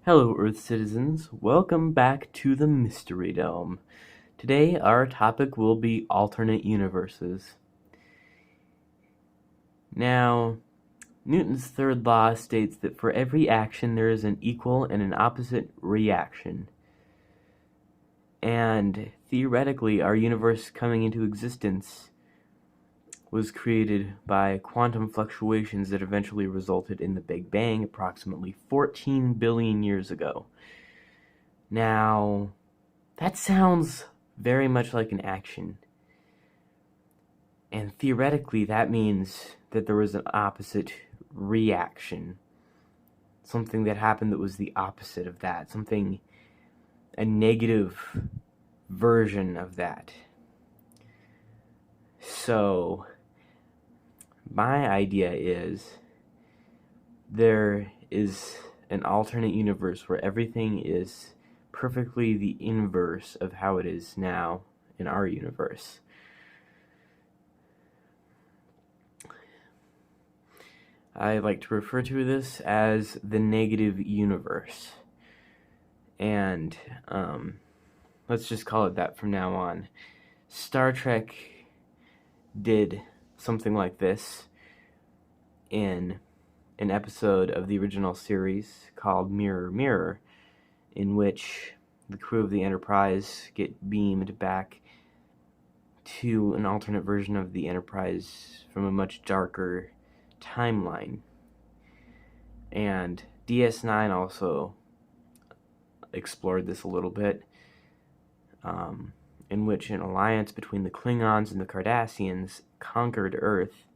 Hello, Earth citizens. Welcome back to the Mystery Dome. Today, our topic will be alternate universes. Now, Newton's third law states that for every action there is an equal and an opposite reaction. And theoretically, our universe coming into existence was created by quantum fluctuations that eventually resulted in the Big Bang approximately 14 billion years ago. Now, that sounds very much like an action. And theoretically, that means that there was an opposite reaction. Something that happened that was the opposite of that. A negative version of that. So, my idea is there is an alternate universe where everything is perfectly the inverse of how it is now in our universe. I like to refer to this as the negative universe. And let's just call it that from now on. Star Trek did something like this in an episode of the original series called Mirror Mirror, in which the crew of the Enterprise get beamed back to an alternate version of the Enterprise from a much darker timeline. And DS9 also explored this a little bit, in which an alliance between the Klingons and the Cardassians conquered Earth,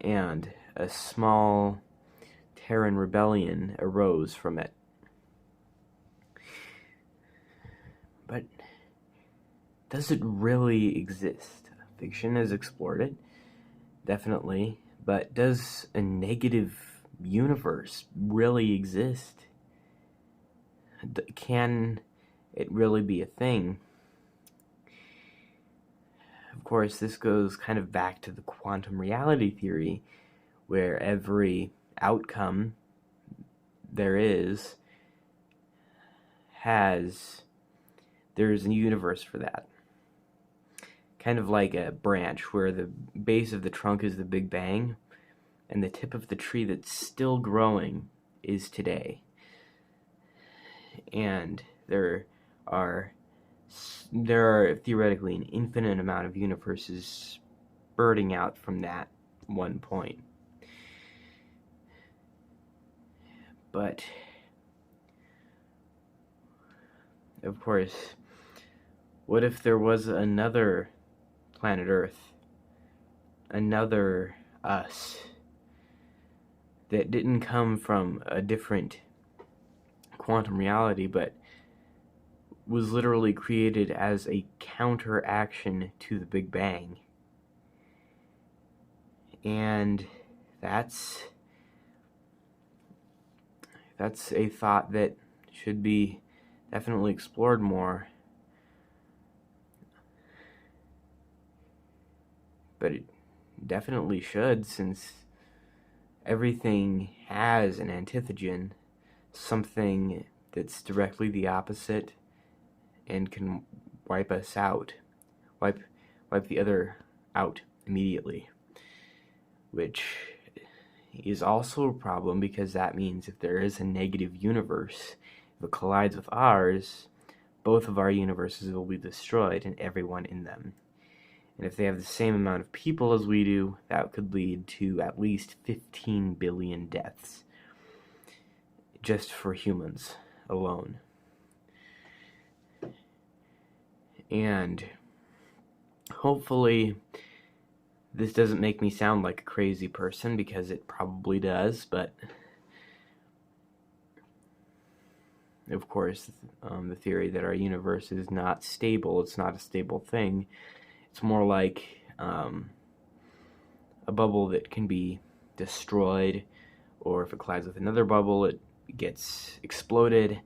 and a small Terran rebellion arose from it. But does it really exist? Fiction has explored it, definitely, but does a negative universe really exist? Can it really be a thing? Of course, this goes kind of back to the quantum reality theory, where every outcome there is there's a universe for that. Kind of like a branch where the base of the trunk is the Big Bang, and the tip of the tree that's still growing is today. And there are theoretically an infinite amount of universes spurting out from that one point. But, of course, what if there was another planet Earth, another us, that didn't come from a different quantum reality, but was literally created as a counteraction to the Big Bang? And that's a thought that should be definitely explored more. But it definitely should, since everything has an antithegon, something that's directly the opposite and can wipe us out, wipe the other out immediately, which is also a problem, because that means if there is a negative universe, if it collides with ours, both of our universes will be destroyed and everyone in them. And if they have the same amount of people as we do, that could lead to at least 15 billion deaths just for humans alone. And hopefully this doesn't make me sound like a crazy person, because it probably does, but of course, the theory that our universe is not stable, it's not a stable thing. It's more like a bubble that can be destroyed, or if it collides with another bubble, it gets exploded.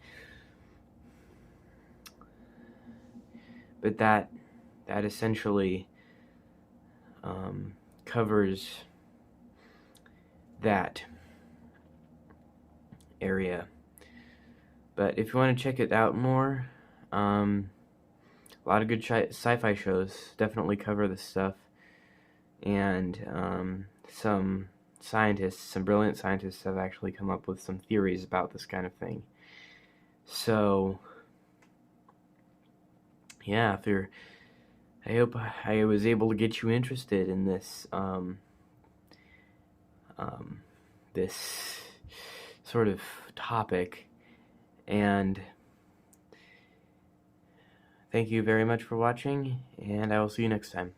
But that essentially covers that area. But if you want to check it out more, a lot of good sci-fi shows definitely cover this stuff, and some brilliant scientists have actually come up with some theories about this kind of thing. So, yeah, I hope I was able to get you interested in this sort of topic, and thank you very much for watching, and I will see you next time.